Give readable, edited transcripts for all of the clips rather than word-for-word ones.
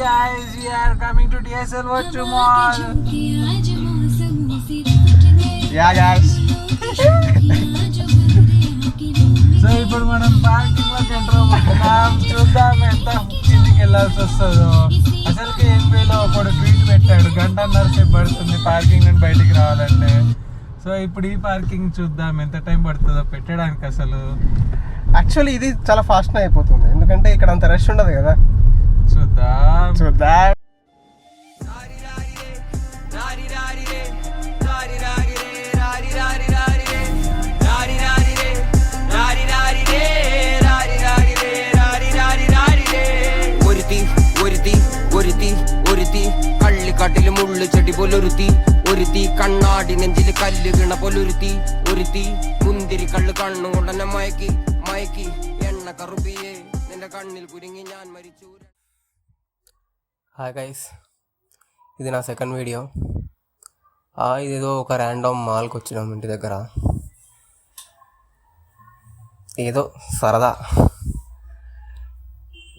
guys, we are coming to DSL Watch Mall. Yeah guys. So ఇప్పుడు మనం parking లోకి enter అవుతున్నాం. చూద్దాం ఎంత కిందికి వెళ్ళాల్సి వస్తుందో. అసలుకి ఏపీలో ఒకడు ట్వీట్ పెట్టాడు, 1.5 గంట సేపు పడుతుంది పార్కింగ్ నుండి బయటికి రావాలంటే. సో ఇప్పుడు ఈ పార్కింగ్ చూద్దాం ఎంత టైం పడుతుందో పెట్టడానికి. అసలు యాక్చువల్లీ ఇది చాలా ఫాస్ట్ అయిపోతుంది, ఎందుకంటే ఇక్కడ అంత రష్ ఉండదు కదా. చూద్దాం. കള്ളിക്കാട്ടില് മുള്ളു ചെടി പൊലൊരുത്തി ഒരുത്തി കണ്ണാടി നെഞ്ചില് കല്ല് വീണ പൊലൊരുത്തി ഒരുത്തി മുന്തിരി കള്ള് കണ്ണുകൊണ്ടെന്നെ മയക്കി മയക്കി എണ്ണ കറുപ്പിയെ നിന്റെ കണ്ണിൽ കുരുങ്ങി ഞാൻ മരിച്ചു. హాయ్ గైస్, ఇది నా సెకండ్ వీడియో. ఇదేదో ఒక ర్యాండమ్ మాల్కి వచ్చినాం ఇంటి దగ్గర. ఏదో సరదా,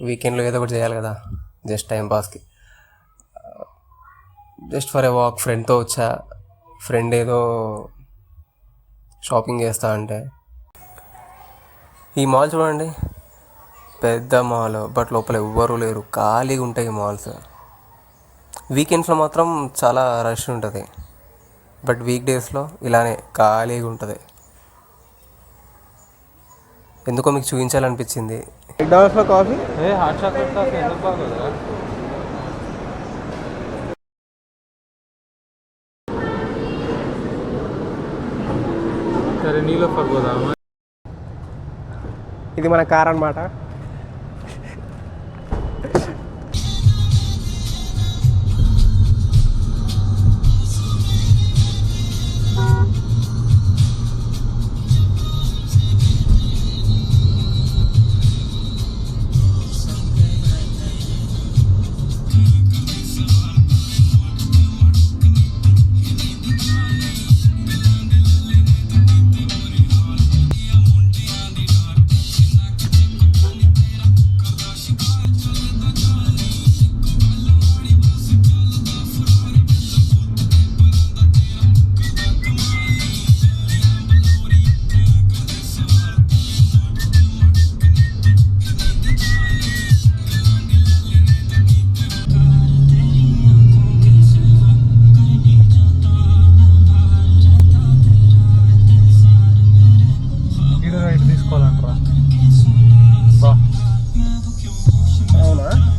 వీకెండ్లో ఏదో ఒకటి చేయాలి కదా, జస్ట్ టైం పాస్కి. జస్ట్ ఫర్ ఏ వాక్ ఫ్రెండ్తో వచ్చా. ఫ్రెండ్ ఏదో షాపింగ్ చేస్తా అంటే. ఈ మాల్ చూడండి, పెద్ద మాల్, బట్ లోపల ఎవ్వరూ లేరు, ఖాళీగా ఉంటాయి ఈ మాల్స్. వీకెండ్స్లో మాత్రం చాలా రష్ ఉంటుంది, బట్ వీక్ డేస్లో ఇలానే ఖాళీగా ఉంటుంది. ఎందుకో మీకు చూపించాలనిపించింది. McDonald'sలో కాఫీ హాట్ చాక్లెట్ కాఫీ ఎందుకు బాగోదా? సరే నీలో పడిపోదామా. ఇది మన కార్ అన్నమాట.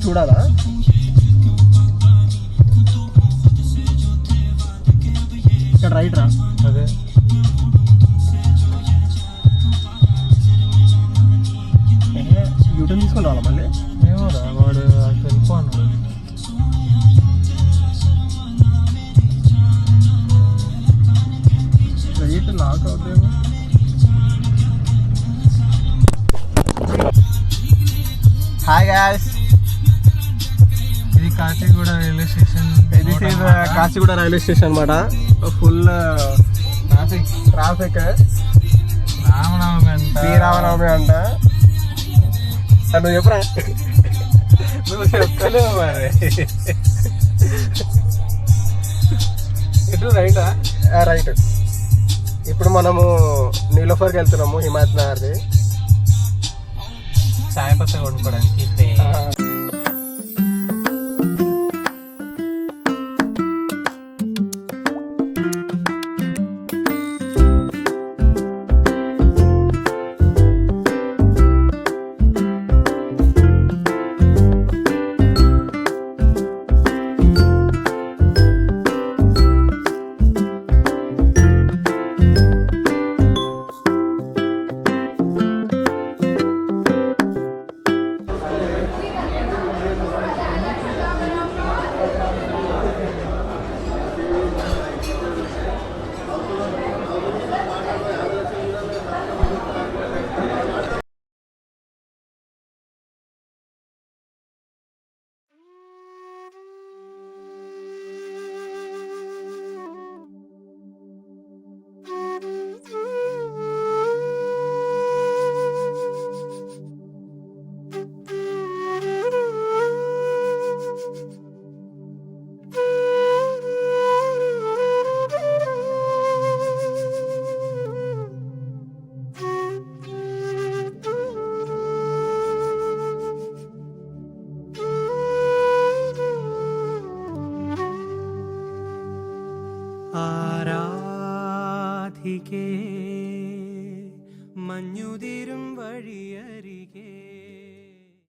చూడాలా? ఇక్కడ రైట్ రా. అదే యూటర్న్ తీసుకొని రావాలా మళ్ళీ? ఏమో రా, వాడు వెళ్ళిపో అన్నాడు. రైట్ లాక్ అవుతాయేమో. హాయ్ గాయ్స్, ఇది Kacheguda railway station. This is Kacheguda railway station అన్నమాట. Full traffic. రామనవమి అంట, శ్రీరామనవమి అంట. నువ్వు చెప్పరా? నువ్వు చెప్తలేవు మరి. ఇటు రైటా? రైట్. ఇప్పుడు మనము నీలోఫర్కి వెళ్తున్నాము, హిమాయత్ నగర్ది. చాయ్ పత్తా కొనుక్కోవడానికి. രാധികേ മഞ്ഞുതിരും വഴിയരികേ